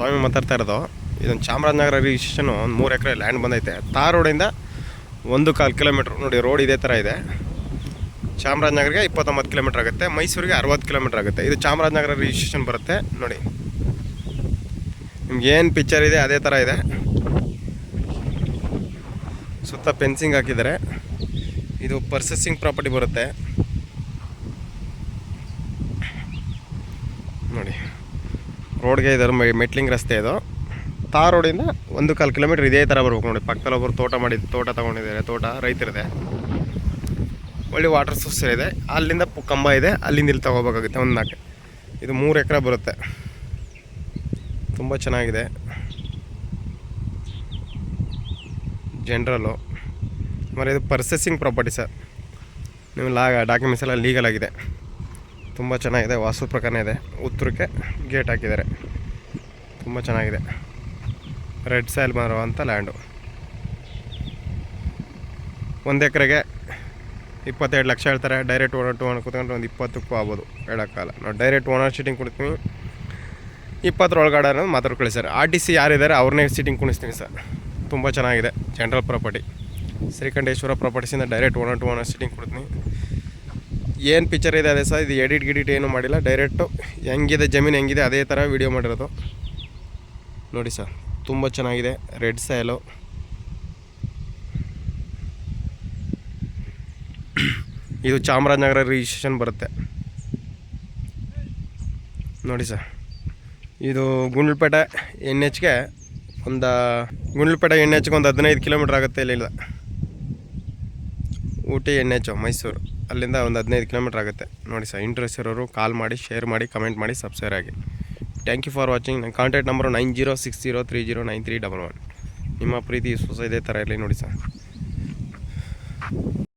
ಸ್ವಾಮಿ ಮಾತಾಡ್ತಾ ಇರೋದು. ಇದೊಂದು ಚಾಮರಾಜನಗರ ರಿಜಿಸ್ಟ್ರೇಷನು ಒಂದು 3 ಎಕರೆ ಲ್ಯಾಂಡ್ ಬಂದೈತೆ. ತಾರ್ ರೋಡಿಂದ 1.25 ಕಿಲೋಮೀಟ್ರ್ ನೋಡಿ, ರೋಡ್ ಇದೇ ಥರ ಇದೆ. ಚಾಮರಾಜನಗರಿಗೆ 29 ಕಿಲೋಮೀಟ್ರ್ ಆಗುತ್ತೆ, ಮೈಸೂರಿಗೆ 60 ಕಿಲೋಮೀಟ್ರ್ ಆಗುತ್ತೆ. ಇದು ಚಾಮರಾಜನಗರ ರಿಜಿಸ್ಟ್ರೇಷನ್ ಬರುತ್ತೆ ನೋಡಿ. ನಿಮ್ಗೆ ಏನು ಪಿಕ್ಚರ್ ಇದೆ ಅದೇ ಥರ ಇದೆ. ಸುತ್ತ ಫೆನ್ಸಿಂಗ್ ಹಾಕಿದ್ದಾರೆ. ಇದು ಪರ್ಸೆಸಿಂಗ್ ಪ್ರಾಪರ್ಟಿ ಬರುತ್ತೆ ನೋಡಿ. ರೋಡ್ಗೆ ಇದರ ಮೆಟ್ಲಿಂಗ್ ರಸ್ತೆ ಇದು. ತಾರ್ ರೋಡಿಂದ 1.25 ಕಿಲೋಮೀಟ್ರ್ ಇದೇ ಥರ ಬರ್ಬೇಕು ನೋಡಿ. ಪಕ್ಕದಲ್ಲಿ ಒಬ್ಬರು ತೋಟ ತೊಗೊಂಡಿದ್ದಾರೆ, ತೋಟ ರೈತರಿದೆ, ಒಳ್ಳೆ ವಾಟರ್ ಸೋರ್ಸ್ ಇದೆ. ಅಲ್ಲಿಂದ ಕಂಬ ಇದೆ, ಅಲ್ಲಿಂದ ಇಲ್ಲಿ ತೊಗೋಬೇಕಾಗುತ್ತೆ ಒಂದು 4. ಇದು 3 ಎಕರೆ ಬರುತ್ತೆ, ತುಂಬ ಚೆನ್ನಾಗಿದೆ. ಜನರಲ್ಲು మరి ಇದು ಪರ್ಸೆಸಿಂಗ್ ಪ್ರಾಪರ್ಟಿ ಸರ್. ನೀವು ಡಾಕ್ಯುಮೆಂಟ್ಸ್ ಎಲ್ಲ ಲೀಗಲ್ ಆಗಿದೆ, ತುಂಬ ಚೆನ್ನಾಗಿದೆ. ವಾಸ್ತು ಪ್ರಕಾರನೇ ಇದೆ. ಉತ್ತರಕ್ಕೆ ಗೇಟ್ ಹಾಕಿದ್ದಾರೆ, ತುಂಬ ಚೆನ್ನಾಗಿದೆ. ರೆಡ್ ಸಾಯಿಲ್ ಬರುವಂಥ ಲ್ಯಾಂಡು. 1 ಎಕರೆಗೆ 22 ಲಕ್ಷ ಹೇಳ್ತಾರೆ. ಡೈರೆಕ್ಟ್ ಓನರ್ ಕೂತ್ಕೊಂಡ್ರೆ ಒಂದು 20ಕ್ಕೂ ಆಗ್ಬೋದು, ಹೇಳೋಕ್ಕಾಗಲ್ಲ. ನಾವು ಡೈರೆಕ್ಟ್ ಓನರ್ ಸೀಟಿಂಗ್ ಕೊಡ್ತೀವಿ. 20 ಒಳಗಡೆ ಅನ್ನೋದು ಮಾತಾಡ್ಕೊಳ್ಳಿ ಸರ್. RTC ಯಾರಿದ್ದಾರೆ ಅವ್ರನ್ನೇ ಸೀಟಿಂಗ್ ಕುಣಿಸ್ತೀವಿ ಸರ್. ತುಂಬ ಚೆನ್ನಾಗಿದೆ. ಜನರಲ್ ಪ್ರಾಪರ್ಟಿ, ಶ್ರೀಕಂಠೇಶ್ವರ ಪ್ರಾಪರ್ಟೀಸಿಂದ direct owner to owner seating ಕೊಡ್ತೀನಿ. ಏನು ಪಿಕ್ಚರ್ ಇದೆ ಅದೇ ಸರ್. ಇದು ಎಡಿಟ್ ಏನೂ ಮಾಡಿಲ್ಲ. ಡೈರೆಕ್ಟು ಹೆಂಗಿದೆ ಜಮೀನು ಹೆಂಗಿದೆ ಅದೇ ಥರ ವೀಡಿಯೋ ಮಾಡಿರೋದು ನೋಡಿ ಸರ್. ತುಂಬ ಚೆನ್ನಾಗಿದೆ. Red soil. ಇದು ಚಾಮರಾಜನಗರ ರಿಜಿಸ್ಟ್ರೇಷನ್ ಬರುತ್ತೆ ನೋಡಿ ಸರ್. ಇದು ಗುಂಡ್ಲುಪೇಟೆ NHಗೆ ಒಂದು 15 ಕಿಲೋಮೀಟ್ರ್ ಆಗುತ್ತೆ. ಇಲ್ಲಿಂದ ಊಟಿ NH ಮೈಸೂರು, ಅಲ್ಲಿಂದ ಒಂದು 15 ಕಿಲೋಮೀಟ್ರ್ ಆಗುತ್ತೆ ನೋಡಿ ಸರ್. ಇಂಟ್ರೆಸ್ಟ್ ಇರೋರು ಕಾಲ್ ಮಾಡಿ, ಶೇರ್ ಮಾಡಿ, ಕಮೆಂಟ್ ಮಾಡಿ, ಸಬ್ಸ್ಕ್ರೈಬ್ ಆಗಿ. Thank you for watching. ನನ್ನ ಕಾಂಟ್ಯಾಕ್ಟ್ ನಂಬರು 9060309311. ನಿಮ್ಮ ಪ್ರೀತಿ ವಿಶ್ವಾಸ ಇದೇ ಥರ ಇರಲಿ ನೋಡಿ ಸರ್.